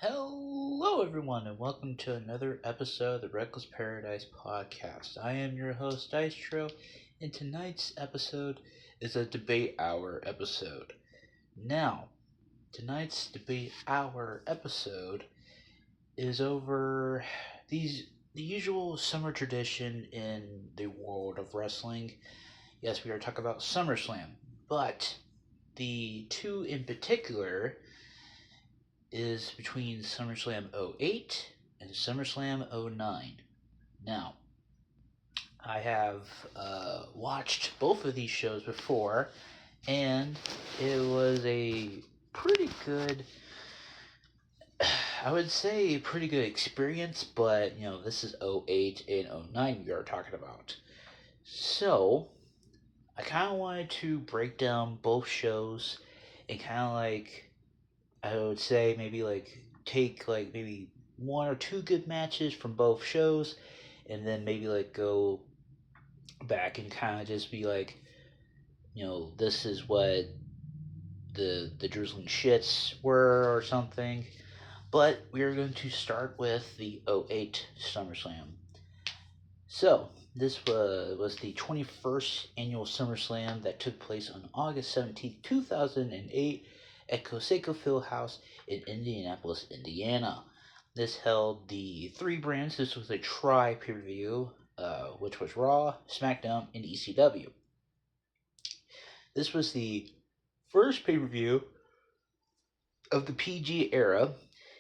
Hello, everyone, and welcome to another episode of the Reckless Paradise podcast. I am your host, Dystro, and tonight's episode is a debate hour episode. Now, tonight's debate hour episode is over the usual summer tradition in the world of wrestling. Yes, we are talking about Summerslam, but the two in particular is between SummerSlam '08 and SummerSlam '09. Now, I have watched both of these shows before, and it was a pretty good, I would say, pretty good experience, but this is '08 and '09 we are talking about. So, I kind of wanted to break down both shows and kind of I would say maybe take maybe one or two good matches from both shows, and then maybe go back and kind of just be this is what the drizzling shits were or something. But we are going to start with the '08 SummerSlam. So this was the 21st annual SummerSlam that took place on August 17th, 2008 at Cossack Fieldhouse in Indianapolis, Indiana. This held the three brands. This was a tri pay-per-view, which was Raw, SmackDown, and ECW. This was the first pay-per-view of the PG era,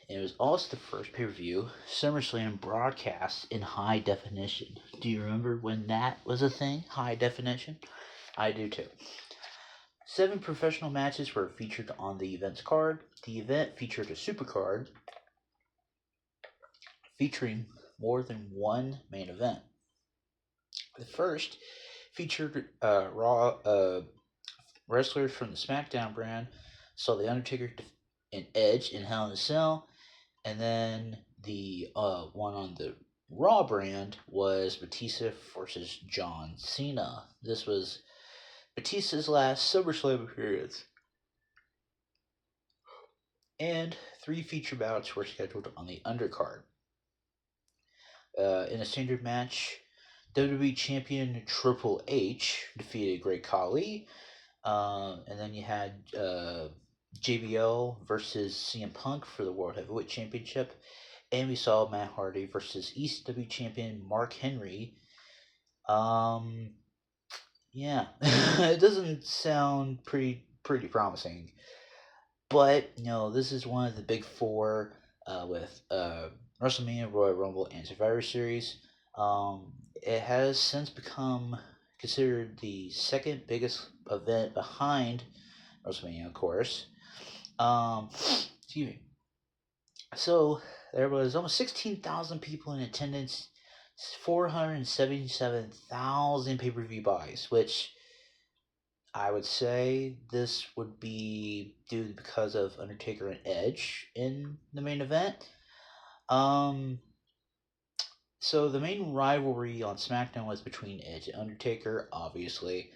and it was also the first pay-per-view SummerSlam broadcast in high definition. Do you remember when that was a thing? High definition? I do too. 7 professional matches were featured on the event's card. The event featured a supercard featuring more than one main event. The first featured Raw wrestlers from the SmackDown brand, saw The Undertaker and Edge in Hell in a Cell, and then the one on the Raw brand was Batista versus John Cena. This was Batista's last SummerSlam appearance. And 3 feature bouts were scheduled on the undercard. In a standard match, WWE Champion Triple H defeated Great Khali. And then you had JBL versus CM Punk for the World Heavyweight Championship. And we saw Matt Hardy versus ECW champion Mark Henry. Yeah, it doesn't sound pretty promising, but this is one of the big four with WrestleMania, Royal Rumble, and Survivor Series. It has since become considered the second biggest event behind WrestleMania, of course. Excuse me. So there was almost 16,000 people in attendance, 477,000 pay-per-view buys, which I would say this would be due because of Undertaker and Edge in the main event. So the main rivalry on SmackDown was between Edge and Undertaker, obviously.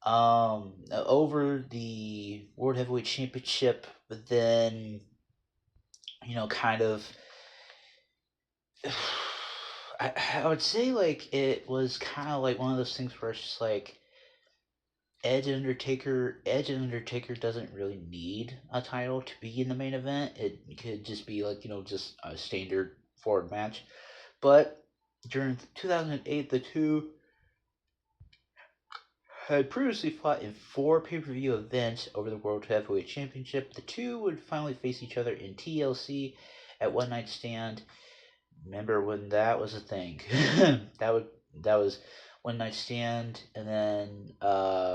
Over the World Heavyweight Championship, but then kind of I would say it was kind of like one of those things where it's just Edge and Undertaker doesn't really need a title to be in the main event. It could just be just a standard forward match. But during 2008, the two had previously fought in 4 pay-per-view events over the World Heavyweight Championship. The two would finally face each other in TLC at One Night Stand. Remember when that was a thing? that was One Night Stand, and then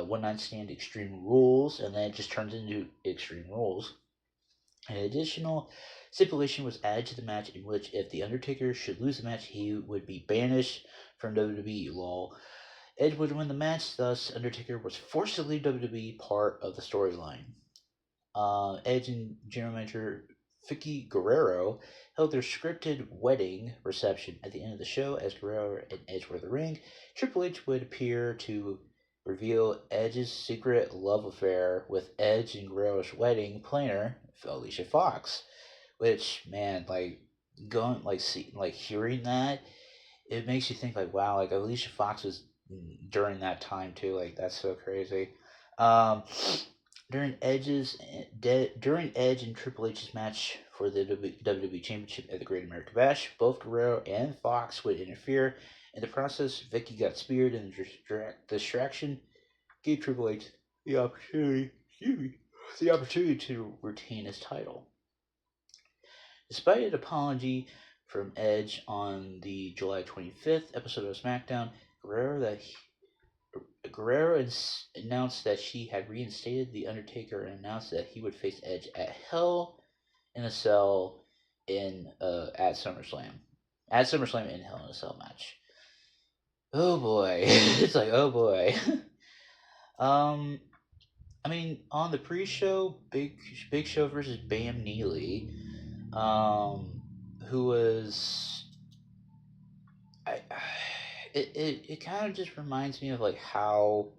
One Night Stand Extreme Rules, and then it just turns into Extreme Rules. An additional stipulation was added to the match in which if The Undertaker should lose the match, he would be banished from WWE. Lol. Edge would win the match, thus Undertaker was forced to leave WWE, part of the storyline. Edge and general manager Vicky Guerrero held their scripted wedding reception at the end of the show. As Guerrero and Edge were in the ring, Triple H would appear to reveal Edge's secret love affair with Edge and Guerrero's wedding planner, Alicia Fox, Which, man, like going like see like hearing that, it makes you think like, wow, like Alicia Fox was during that time too. Like that's so crazy. Um, during Edge and Triple H's match for the WWE Championship at the Great American Bash, both Guerrero and Fox would interfere. In the process, Vicky got speared, and the distraction gave Triple H the opportunity, excuse me, the opportunity to retain his title. Despite an apology from Edge on the July 25th episode of SmackDown, Guerrero that Guerrero announced that she had reinstated The Undertaker and announced that he would face Edge at Hell in a Cell in at SummerSlam. At SummerSlam in Hell in a Cell match. Oh boy. It's like, oh boy. um I mean, on the pre-show, Big Show versus Bam Neely, um, who was I, it kind of just reminds me of like how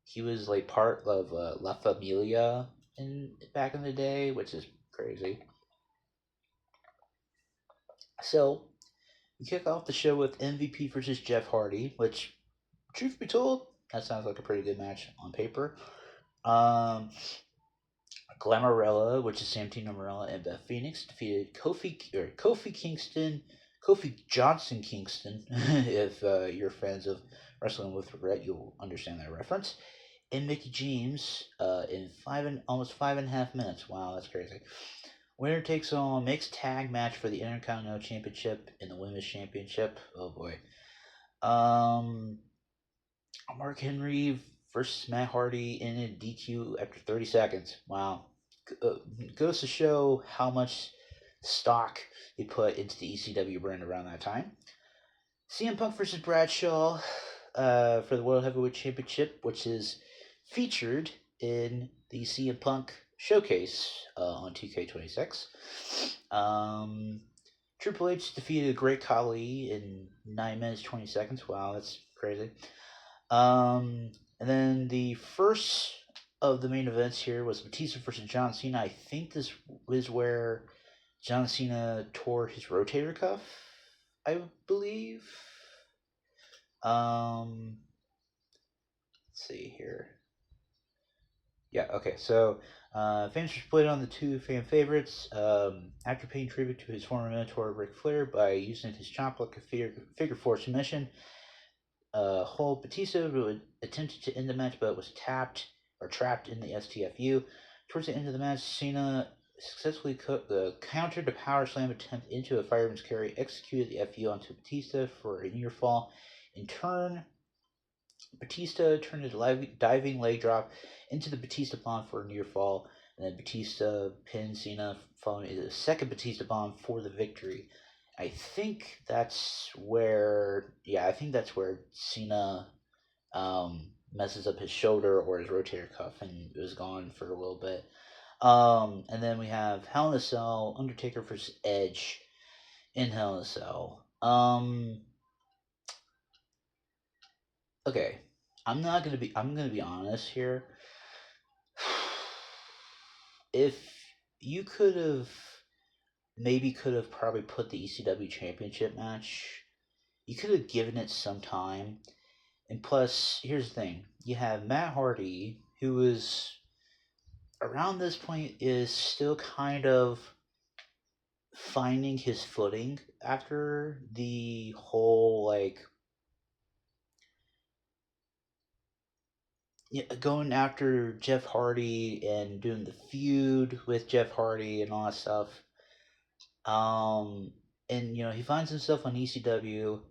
he was like part of La Familia in back in the day, which is crazy. So we kick off the show with MVP versus Jeff Hardy, which, truth be told, that sounds like a pretty good match on paper. Um, Glamarella, which is Santino Marella and Beth Phoenix, defeated Kofi Johnson Kingston. If you're fans of Wrestling with Regret, you'll understand that reference. And Mickey James in almost 5.5 minutes. Wow, that's crazy. Winner takes all mixed tag match for the Intercontinental Championship and the Women's Championship. Oh boy. Um, Mark Henry versus Matt Hardy in a DQ after 30 seconds. Wow. Uh, Goes to show how much stock they put into the ECW brand around that time. CM Punk versus Bradshaw for the World Heavyweight Championship, which is featured in the CM Punk showcase on 2K26. Triple H defeated Great Khali in 9 minutes 20 seconds. Wow, that's crazy. And then the first of the main events here was Batista versus John Cena. I think this was where John Cena tore his rotator cuff, I believe. Let's see here. Yeah, okay. So, fans were split on the two fan favorites. After paying tribute to his former mentor Ric Flair by using his chop like a figure four submission, Batista would attempted to end the match, but was trapped in the STFU. Towards the end of the match, Cena successfully countered a power slam attempt into a fireman's carry, executed the FU onto Batista for a near fall. In turn, Batista turned a diving leg drop into the Batista bomb for a near fall, and then Batista pinned Cena following the second Batista bomb for the victory. I think that's where Cena messes up his shoulder or his rotator cuff and it was gone for a little bit. And then we have Hell in a Cell, Undertaker versus Edge in Hell in a Cell. Okay, I'm gonna be honest here. If you could have probably put the ECW championship match, you could have given it some time. And plus, here's the thing: you have Matt Hardy, who is around this point is still kind of finding his footing after the whole like going after Jeff Hardy and doing the feud with Jeff Hardy and all that stuff. Um, and he finds himself on ECW,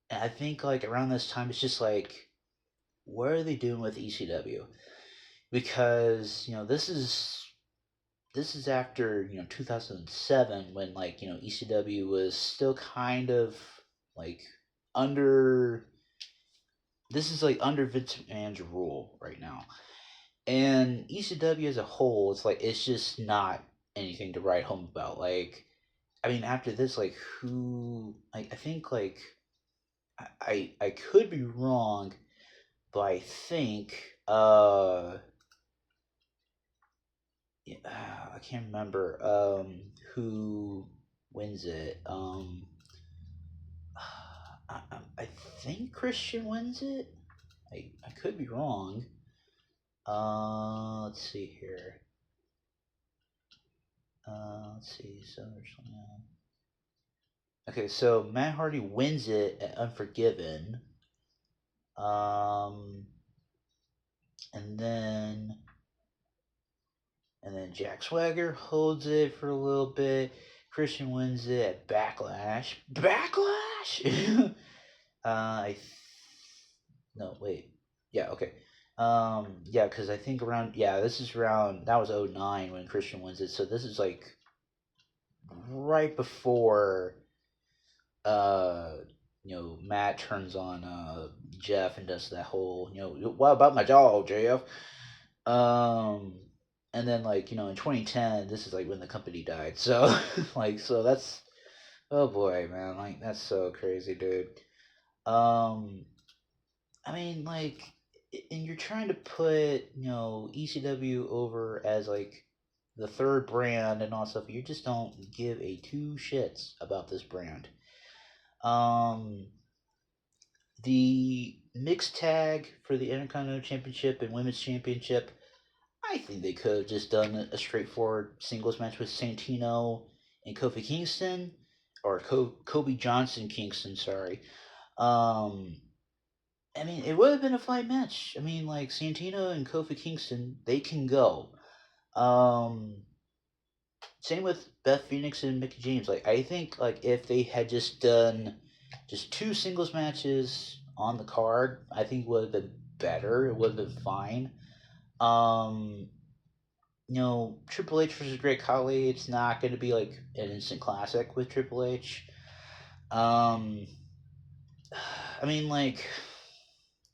and I think like around this time it's just like, what are they doing with ECW? Because this is after 2007 when like ECW was still kind of like under this is like under Vince McMahon's rule right now, and ECW as a whole, it's just not anything to write home about. Like, I mean, after this, like who I think like I could be wrong, but I think Yeah, I can't remember who wins it. I think Christian wins it. I could be wrong. Let's see here. Let's see. SummerSlam. Okay, so Matt Hardy wins it at Unforgiven. Um, and then Jack Swagger holds it for a little bit. Christian wins it at Backlash. Backlash. I th- no wait. Yeah, okay. Yeah, because I think around this is around that was '09 when Christian wins it. So this is like right before uh Matt turns on Jeff and does that whole what about my dog, Jeff? Um, and then like in 2010, this is like when the company died. So like that's oh boy, man, like that's so crazy, dude. Um, I mean like, and you're trying to put ECW over as like the third brand and all stuff. You just don't give a two shits about this brand. Um, the mixed tag for the Intercontinental Championship and Women's Championship, I think they could have just done a straightforward singles match with Santino and Kofi Kingston, or Kobe Johnson Kingston. Sorry. Um, I mean, it would have been a fine match. I mean, like Santino and Kofi Kingston, they can go. Um, Same with Beth Phoenix and Mickey James. Like, I think like if they had just done just two singles matches on the card, I think it would have been better. It would have been fine. Um, Triple H versus Great Khali, it's not going to be like an instant classic with Triple H. Um, I mean, like,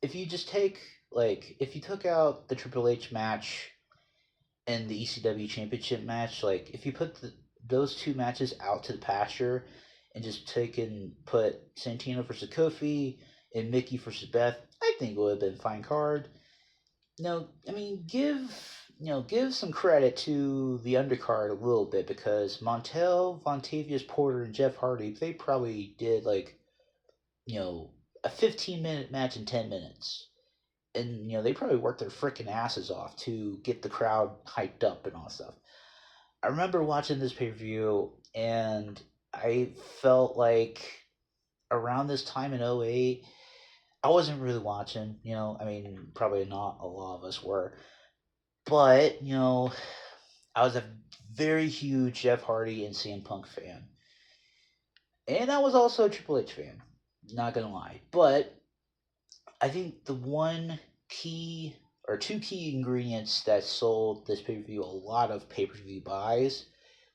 if you just take, like, if you took out the Triple H match and the ECW Championship match, like, if you put those two matches out to the pasture and just take and put Santino versus Kofi and Mickey versus Beth, I think it would have been a fine card. No, I mean, give some credit to the undercard a little bit, because Montel, Vontavious Porter, and Jeff Hardy, they probably did like you know a 15-minute match in 10 minutes, and they probably worked their freaking asses off to get the crowd hyped up and all stuff. I remember watching this pay per view, and I felt like around this time in '08, I wasn't really watching. I mean, probably not a lot of us were. But, I was a very huge Jeff Hardy and CM Punk fan. And I was also a Triple H fan. Not gonna lie. But I think the one key or two key ingredients that sold this pay per view a lot of pay per view buys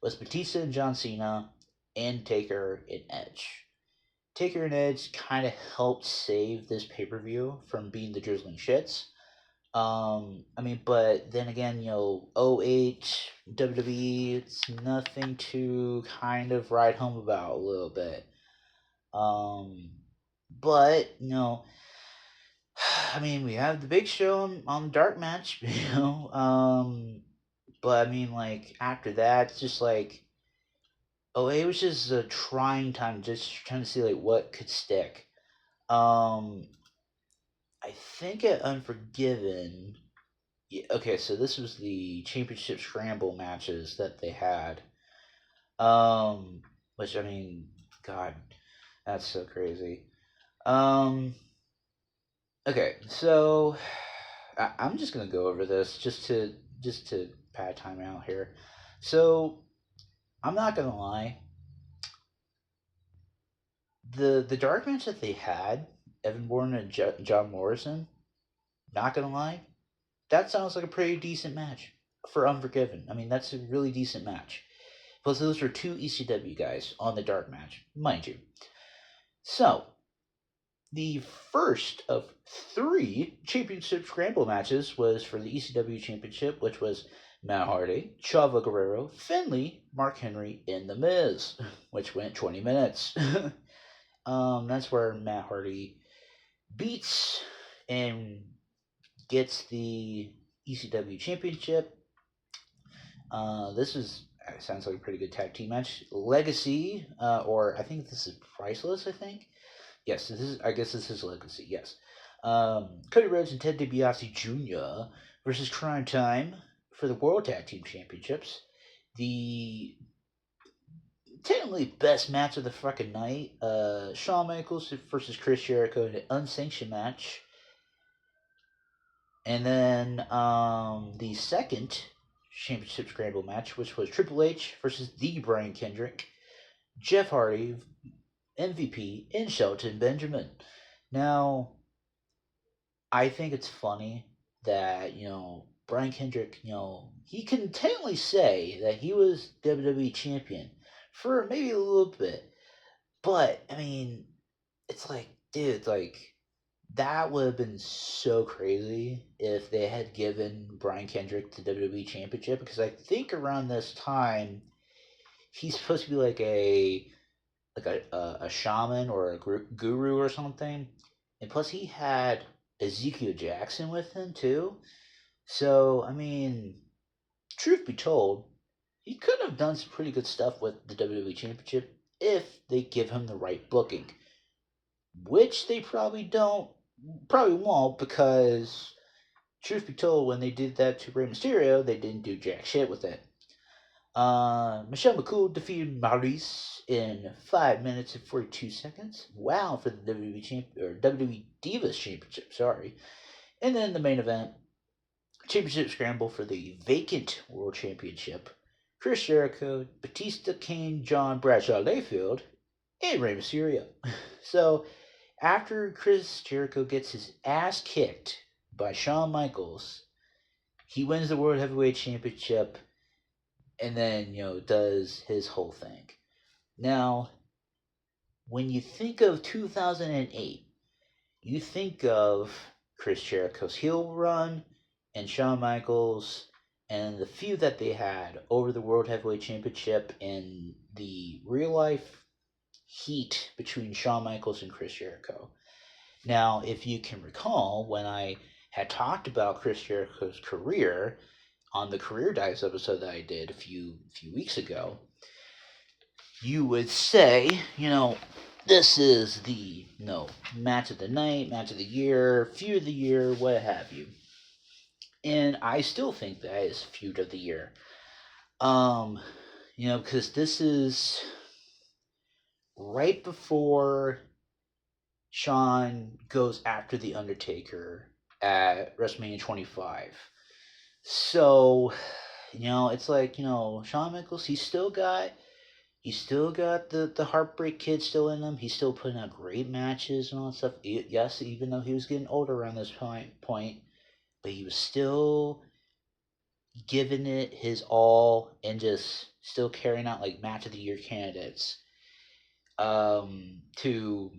was Batista and John Cena and Taker and Edge. Taker and Edge kind of helped save this pay per view from being the drizzling shits. I mean, but then again, '08 WWE, it's nothing to kind of write home about a little bit. Um, but I mean, we have the Big Show on Dark Match, but I mean, like after that, it's just like '08 was just a trying time, just trying to see like what could stick. Um, I think at Unforgiven. Yeah, okay, so this was the championship scramble matches that they had. Which I mean, God, that's so crazy. Um, okay, so I'm just gonna go over this just to pad time out here. So I'm not gonna lie, the dark match that they had, Evan Bourne and John Morrison. Not gonna lie, that sounds like a pretty decent match for Unforgiven. I mean, that's a really decent match. Plus, those were two ECW guys on the dark match, mind you. So, the first of three championship scramble matches was for the ECW championship, which was Matt Hardy, Chavo Guerrero, Finlay, Mark Henry, and The Miz, which went 20 minutes. That's where Matt Hardy beats and gets the ECW championship. Sounds like a pretty good tag team match. Legacy, or I think this is Priceless. I think yes, this is. I guess this is Legacy. Yes. Cody Rhodes and Ted DiBiase Jr. versus Crime Time for the World Tag Team Championships. The technically best match of the fucking night. Shawn Michaels versus Chris Jericho in an unsanctioned match. And then the second championship scramble match, which was Triple H versus the Brian Kendrick, Jeff Hardy, MVP, and Shelton Benjamin. Now, I think it's funny that, Brian Kendrick, he can technically say that he was WWE champion for maybe a little bit. But, I mean, it's like, dude, like, that would have been so crazy if they had given Brian Kendrick the WWE Championship, because I think around this time he's supposed to be like a shaman or a guru or something, and plus he had Ezekiel Jackson with him too. So I mean, truth be told, he could have done some pretty good stuff with the WWE Championship if they give him the right booking, which they probably won't, because truth be told, when they did that to Rey Mysterio, they didn't do jack shit with it. Michelle McCool defeated Maurice in 5 minutes and 42 seconds. Wow, for the WWE Divas Championship, sorry. And then the main event, Championship Scramble for the vacant World Championship. Chris Jericho, Batista, Kane, John, Bradshaw, Layfield, and Rey Mysterio. So, after Chris Jericho gets his ass kicked by Shawn Michaels, he wins the World Heavyweight Championship and then, does his whole thing. Now, when you think of 2008, you think of Chris Jericho's heel run and Shawn Michaels and the feud that they had over the World Heavyweight Championship and the real life heat between Shawn Michaels and Chris Jericho. Now, if you can recall, when I had talked about Chris Jericho's career on the Career Dives episode that I did a few weeks ago, you would say, this is the match of the night, match of the year, feud of the year, what have you. And I still think that is feud of the year. Because this is right before Shawn goes after The Undertaker at WrestleMania 25. So, it's like, Shawn Michaels, he's still got the Heartbreak Kid still in him. He's still putting out great matches and all that stuff. Yes, even though he was getting older around this point, but he was still giving it his all and just still carrying out like match of the year candidates. To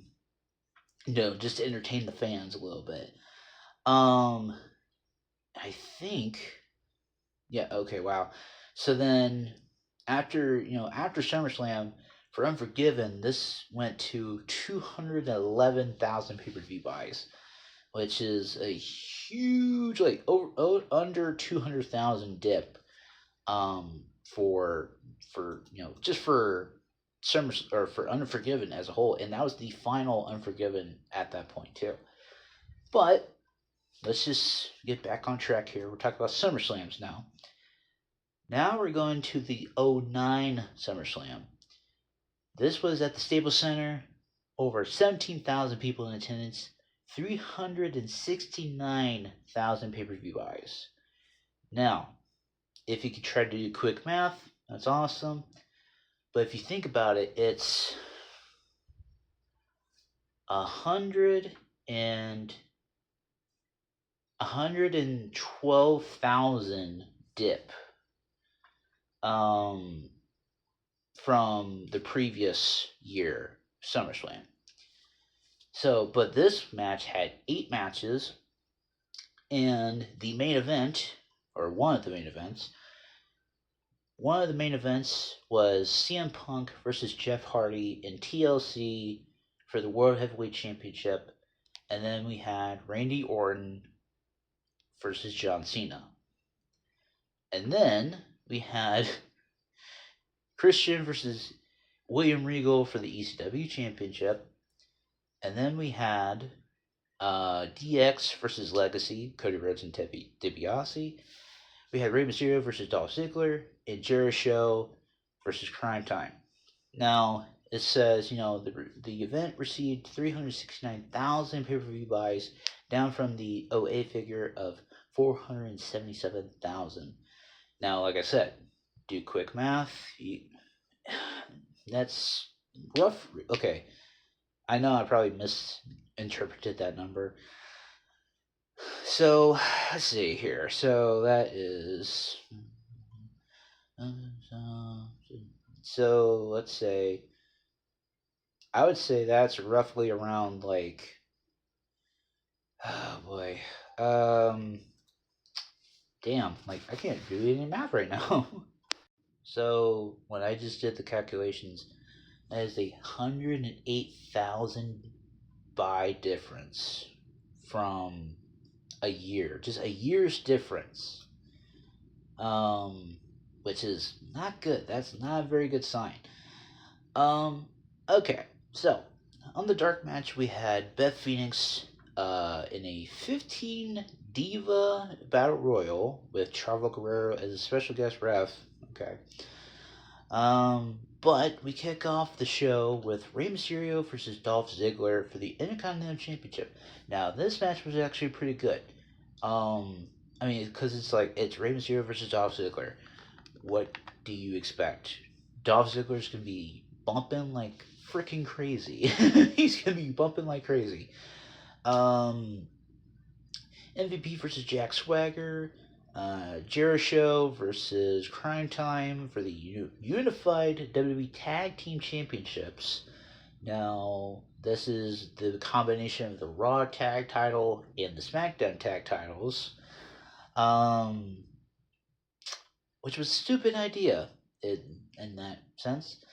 just to entertain the fans a little bit. I think, yeah, okay, wow. So then after SummerSlam for Unforgiven, this went to 211,000 pay-per-view buys, which is a huge, like under 200,000 dip, for just for for Unforgiven as a whole, and that was the final Unforgiven at that point too. But let's just get back on track here. We're talking about SummerSlams now. Now we're going to the 09 SummerSlam. This was at the Staples Center. Over 17,000 people in attendance. 369,000 pay-per-view buys. Now, if you could try to do quick math, that's awesome. But if you think about it, it's 112,000 dip from the previous year SummerSlam. So, but this match had 8 matches, and the main event, or one of the main events, was CM Punk versus Jeff Hardy in TLC for the World Heavyweight Championship, and then we had Randy Orton versus John Cena. And then we had Christian versus William Regal for the ECW Championship. And then we had DX versus Legacy, Cody Rhodes and DiBiase. We had Rey Mysterio versus Dolph Ziggler, and Jericho versus Crime Time. Now, it says, the event received 369,000 pay-per-view buys, down from the OA figure of 477,000. Now, like I said, do quick math. That's rough. Okay, I know I probably misinterpreted that number. So, let's see here. So, that is. So, let's say. I would say that's roughly around like. Oh boy. Damn, like I can't do any math right now. So, when I just did the calculations, that is 108,000 buy difference from a year, just a year's difference, which is not good. That's not a very good sign. Okay, so on the dark match we had Beth Phoenix in a 15 Diva Battle Royal with Chavo Guerrero as a special guest ref. Okay. But we kick off the show with Rey Mysterio versus Dolph Ziggler for the Intercontinental Championship. Now, this match was actually pretty good. I mean, because it's Rey Mysterio versus Dolph Ziggler. What do you expect? Dolph Ziggler's gonna be bumping like freaking crazy. He's gonna be bumping like crazy. MVP versus Jack Swagger. Jericho versus Crime Time for the Unified WWE Tag Team Championships. Now, this is the combination of the Raw Tag Title and the SmackDown Tag Titles, which was a stupid idea in that sense.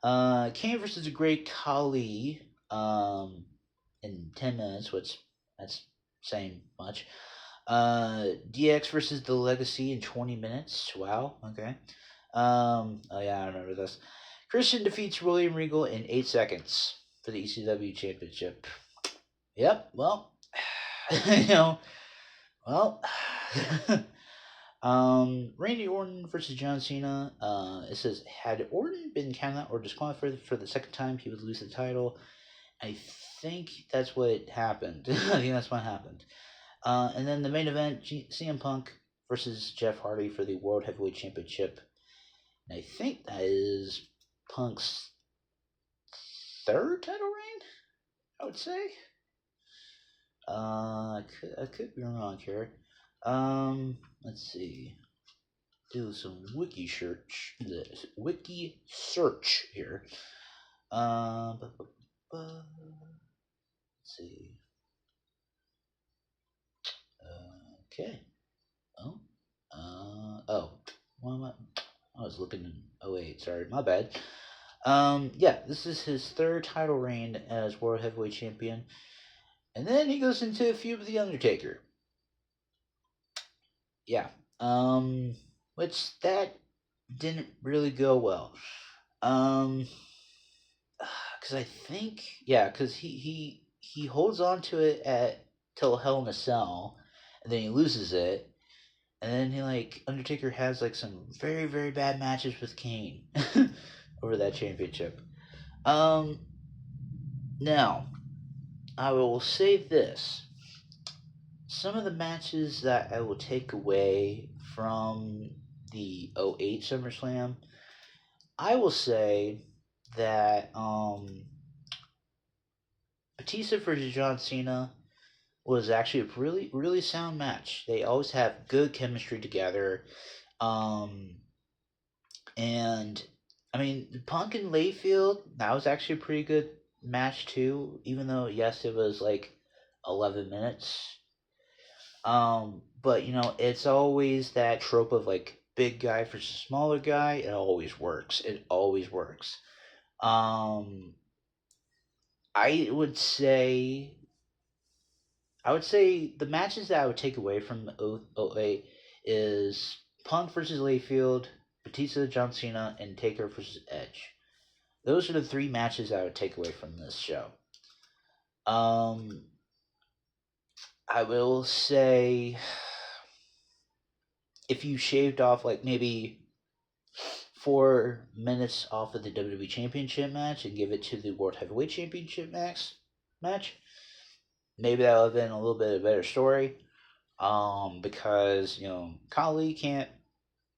Kane versus the Great Khali in 10 minutes, which that's saying much. DX versus the Legacy in 20 minutes. Wow. Okay. Oh yeah, I remember this. Christian defeats William Regal in 8 seconds for the ECW Championship. Yep. Well, you know. Well. Randy Orton versus John Cena. It says, had Orton been counted out or disqualified for the second time, he would lose the title. I think that's what happened. I think that's what happened. And then the main event, CM Punk versus Jeff Hardy for the World Heavyweight Championship. And I think that is Punk's third title reign, I would say. I could be wrong here. Let's see. Do some wiki search here. Let's see. Okay. Oh. Why am I was looking in 08. Sorry, my bad. Yeah, this is his third title reign as World Heavyweight Champion. And then he goes into a feud with The Undertaker. Yeah. Which that didn't really go well. Because I think, yeah, because he holds on to it till Hell in a Cell, and then he loses it, and then Undertaker has some very very bad matches with Kane over that championship. Now I will say this: some of the matches that I will take away from the '08 SummerSlam, I will say that Batista versus John Cena was actually a really, really sound match. They always have good chemistry together. And I mean, Punk and Layfield, that was actually a pretty good match too, even though, yes, it was 11 minutes. But it's always that trope of big guy versus smaller guy. It always works. It always works. I would say the matches that I would take away from 08 is Punk versus Layfield, Batista, John Cena, and Taker versus Edge. Those are the three matches I would take away from this show. Um, I will say, if you shaved off like maybe 4 minutes off of the WWE Championship match and give it to the World Heavyweight Championship match, maybe that would have been a little bit of a better story. Because Kali can't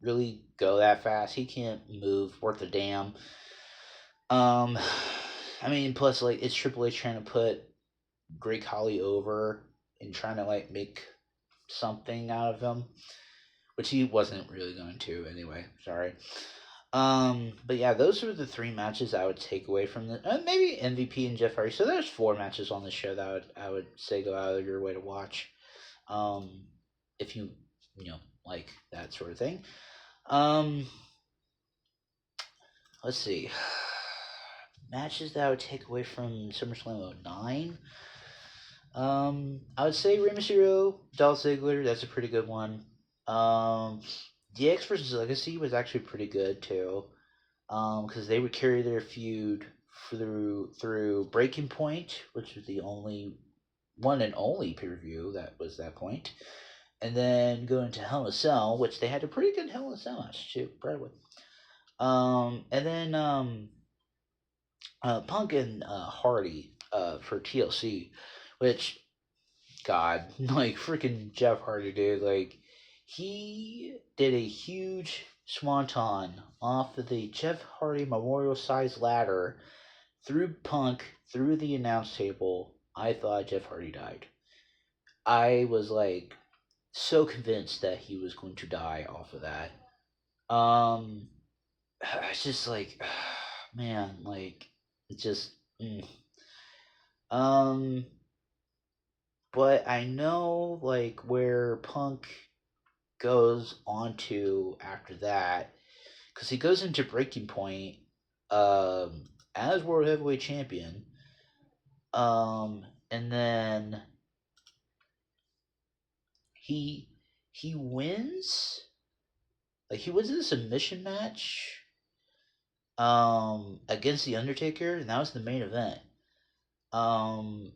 really go that fast. He can't move worth a damn. Um, I mean, plus like it's Triple H trying to put Great Khali over and trying to like make something out of him, which he wasn't really going to anyway. Sorry. But yeah, those are the three matches I would take away from the maybe MVP and Jeff Hardy. So there's 4 matches on the show that I would say go out of your way to watch. Um, if you like that sort of thing. Um, let's see. Matches that I would take away from SummerSlam 09. I would say Rey Mysterio, Dolph Ziggler. That's a pretty good one. DX versus Legacy was actually pretty good too. Because they would carry their feud through Breaking Point, which was the only one and only pay per view that was that point, and then go into Hell in a Cell, which they had a pretty good Hell in a Cell match too, Broadway. And then Punk and Hardy for TLC, which God, like freaking Jeff Hardy, dude, like he did a huge swanton off of the Jeff Hardy memorial size ladder through Punk through the announce table. I thought Jeff Hardy died. I was like so convinced that he was going to die off of that. Um, it's just like, man, like it just. Um, but I know like where Punk goes on to after that because he goes into Breaking Point as World Heavyweight Champion, and then he he wins he wins in a submission match against the Undertaker, and that was the main event. Um,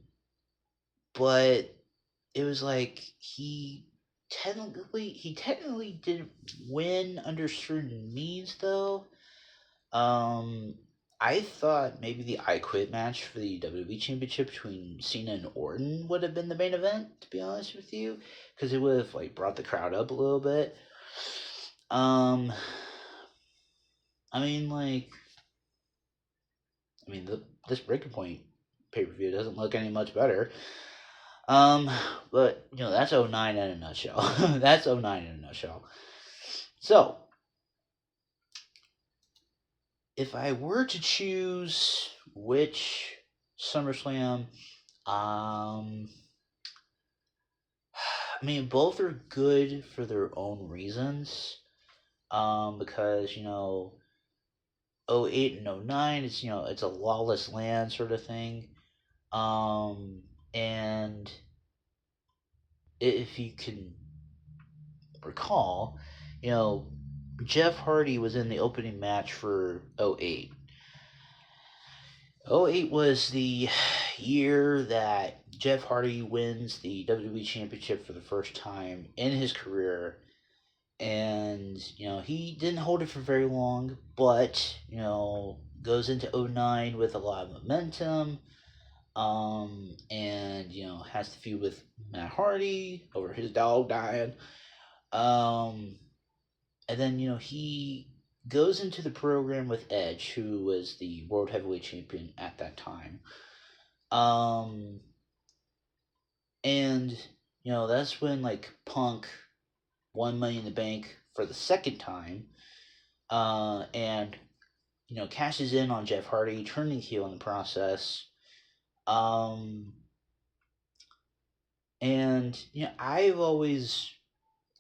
but it was like he technically didn't win under certain means though. Um, I thought maybe the I Quit match for the WWE Championship between Cena and Orton would have been the main event, to be honest with you, because it would have like brought the crowd up a little bit. Um, I mean, like, this Breaking Point pay per view doesn't look any much better. Um, but that's '09 in a nutshell. That's '09 in a nutshell. So, if I were to choose which SummerSlam, I mean, both are good for their own reasons. Because '08 and '09, it's a lawless land sort of thing. And if you can recall, you know, Jeff Hardy was in the opening match for '08. '08 was the year that Jeff Hardy wins the WWE Championship for the first time in his career. And, he didn't hold it for very long, but, goes into '09 with a lot of momentum. And, has to feud with Matt Hardy over his dog dying. Um, and then, he goes into the program with Edge, who was the World Heavyweight Champion at that time. Um, and, that's when, like, Punk won Money in the Bank for the second time. And, cashes in on Jeff Hardy, turning heel in the process. Um, and, I've always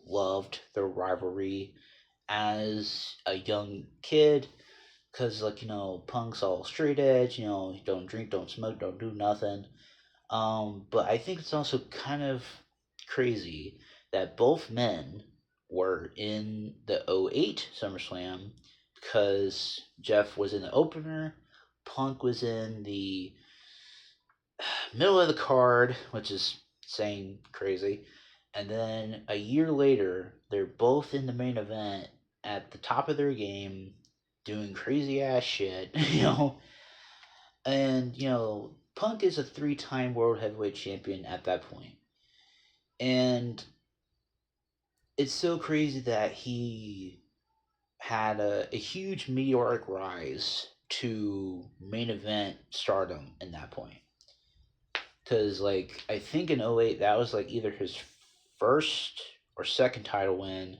loved their rivalry as a young kid because, like, Punk's all straight edge, don't drink, don't smoke, don't do nothing. But I think it's also kind of crazy that both men were in the '08 SummerSlam because Jeff was in the opener, Punk was in the middle of the card, which is saying crazy. And then a year later, they're both in the main event at the top of their game, doing crazy ass shit, you know. And, Punk is a 3-time world heavyweight champion at that point. And it's so crazy that he had a huge meteoric rise to main event stardom in that point. Because, like, I think in '08, that was, like, either his first or second title win.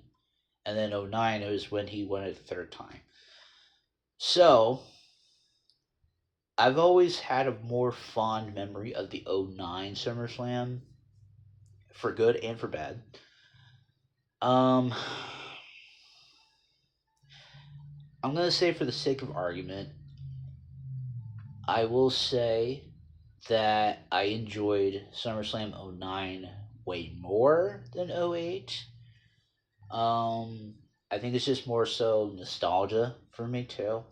And then '09, it was when he won it the third time. So, I've always had a more fond memory of the '09 SummerSlam, for good and for bad. I'm going to say, for the sake of argument, I will say that I enjoyed SummerSlam '09 way more than '08. I think it's just more so nostalgia for me too.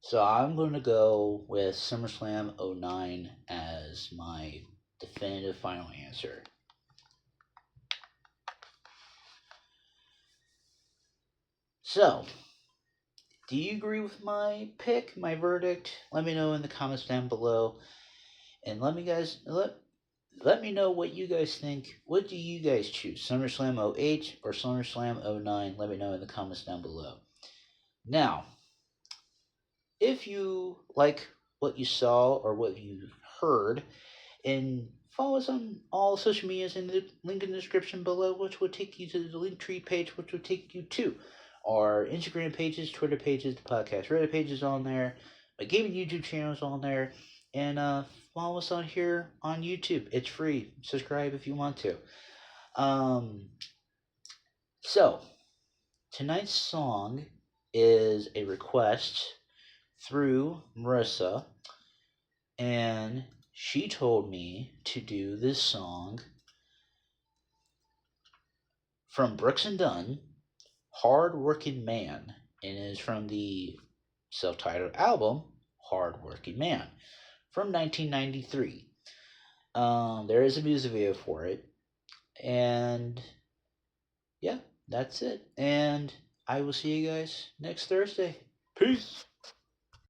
So I'm going to go with SummerSlam '09 as my definitive final answer. So, do you agree with my pick, my verdict? Let me know in the comments down below, and let me know what you guys think. What do you guys choose, SummerSlam '08 or SummerSlam '09? Let me know in the comments down below. Now, if you like what you saw or what you heard, and follow us on all social medias in the link in the description below, which will take you to the Linktree page, which will take you to our Instagram pages, Twitter pages, the podcast Reddit pages on there, my gaming YouTube channels on there, and follow us on here on YouTube. It's free. Subscribe if you want to. So tonight's song is a request through Marissa, and she told me to do this song from Brooks and Dunn, Hard Working Man, and it is from the self-titled album Hard Working Man from 1993. There is a music video for it, and yeah, that's it. And I will see you guys next Thursday. Peace.